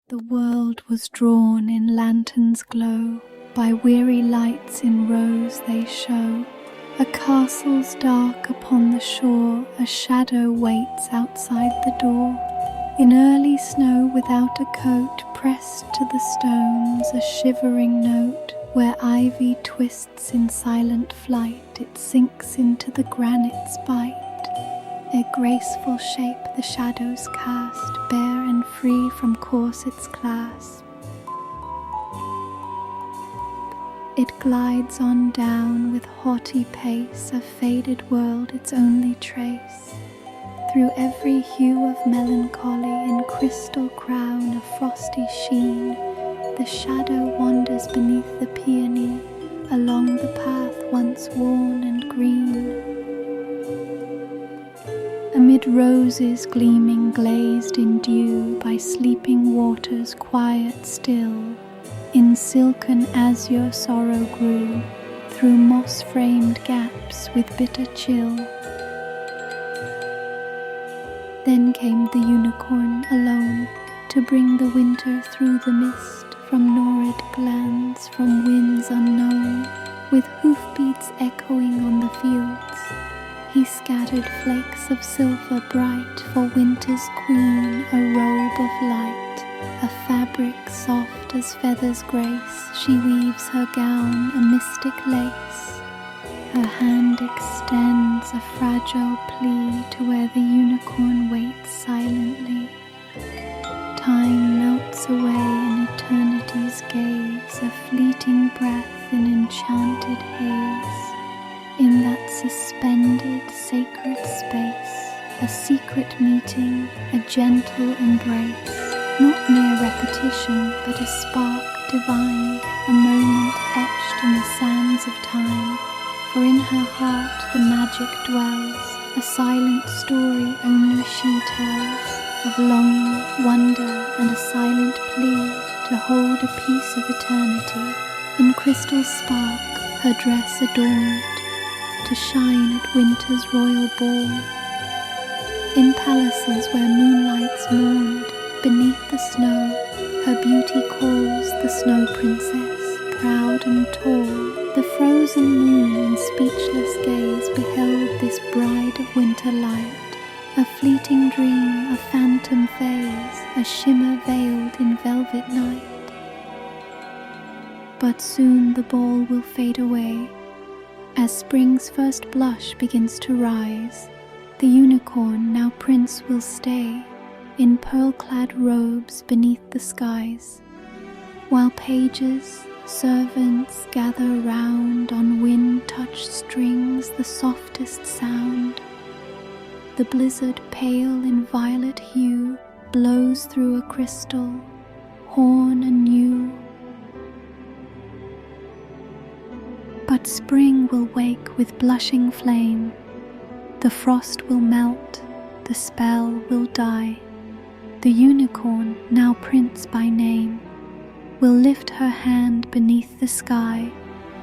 The world was drawn in lanterns' glow, by weary lights in rows they show. A castle's dark upon the shore, a shadow waits outside the door. In early snow without a coat, pressed to the stones a shivering note. Where ivy twists in silent flight, it sinks into the granite's bite. A graceful shape the shadows cast, bare and free from corset's clasp. It glides on down with haughty pace, a faded world its only trace. Through every hue of melancholy, in crystal crown of frosty sheen, the shadow wanders beneath the peony, along the path once worn and green. Amid roses gleaming glazed in dew, by sleeping waters quiet still, in silken azure sorrow grew, through moss-framed gaps with bitter chill. Then came the unicorn alone, to bring the winter through the mist, from Norid glands, from winds unknown, with hoofbeats echoing on the fields. He scattered flakes of silver bright, for winter's queen a robe of light. A fabric soft as feathers grace, she weaves her gown a mystic lace. Her hand extends a fragile plea to where the unicorn waits silently. Time melts away in eternity's gaze, a fleeting breath in enchanted haze. In that suspended sacred space, a secret meeting, a gentle embrace, not mere repetition, but a spark divine, a moment etched in the sands of time. For in her heart the magic dwells, a silent story only she tells, of longing, wonder, and a silent plea to hold a piece of eternity. In crystal spark her dress adorned, to shine at winter's royal ball. In palaces where moonlights mourned, beneath the snow, her beauty calls the snow princess, proud and tall. The frozen moon in speechless gaze beheld this bride of winter light, a fleeting dream, a phantom phase, a shimmer veiled in velvet night. But soon the ball will fade away, as spring's first blush begins to rise. The unicorn, now prince, will stay in pearl-clad robes beneath the skies, while pages, servants gather round on wind-touched strings the softest sound. The blizzard, pale in violet hue, blows through a crystal, horn anew. But spring will wake with blushing flame, the frost will melt, the spell will die. The unicorn, now prince by name, will lift her hand beneath the sky.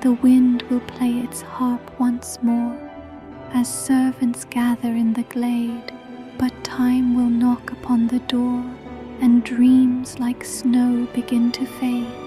The wind will play its harp once more, as servants gather in the glade. But time will knock upon the door, and dreams like snow begin to fade.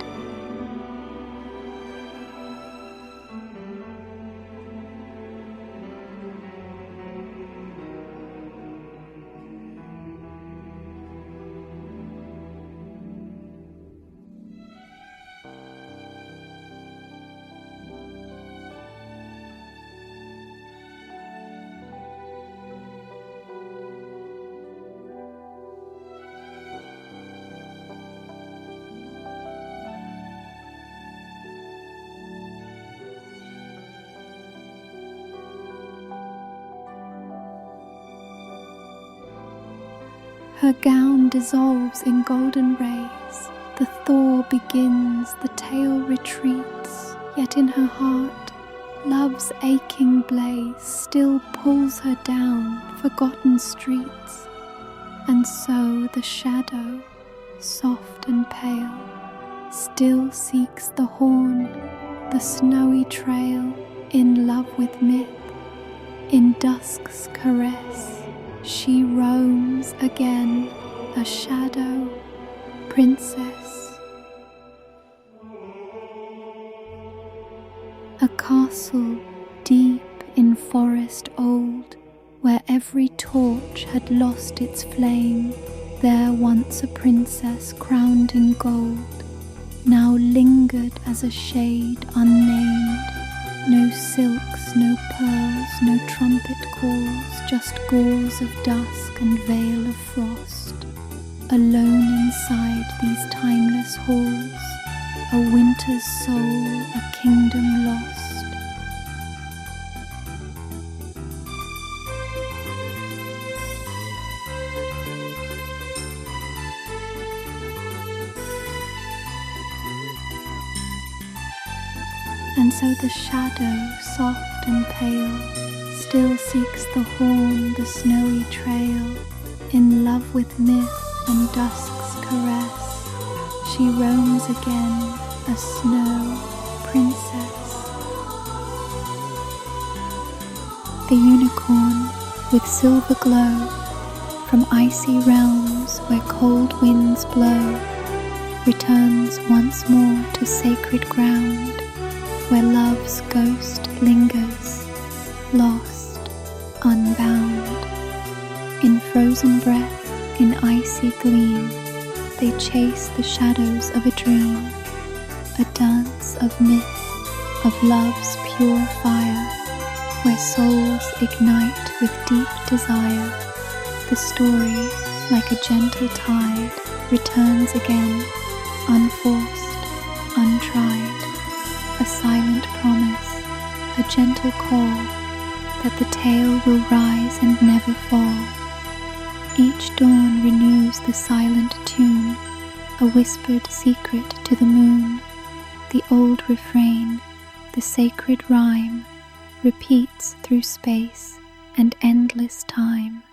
Her gown dissolves in golden rays, the thaw begins, the tale retreats, yet in her heart love's aching blaze still pulls her down forgotten streets. And so the shadow, soft and pale, still seeks the horn, the snowy trail, in love with myth, in dusk's caress. She roams again, a shadow, princess. A castle deep in forest old, where every torch had lost its flame, there once a princess crowned in gold, now lingered as a shade unnamed. No silks, no pearls, no trumpet calls, just gauze of dusk and veil of frost. Alone inside these timeless halls, a winter's soul, a kingdom lost. And so the shadow, soft and pale, still seeks the horn, the snowy trail. In love with myth and dusk's caress, she roams again, a snow princess. The unicorn, with silver glow, from icy realms where cold winds blow, returns once more to sacred ground, where love's ghost lingers, lost, unbound. In frozen breath, in icy gleam, they chase the shadows of a dream, a dance of myth, of love's pure fire, where souls ignite with deep desire. The story, like a gentle tide, returns again, unforced, untried. A silent promise, a gentle call, that the tale will rise and never fall. Each dawn renews the silent tune, a whispered secret to the moon. The old refrain, the sacred rhyme, repeats through space and endless time.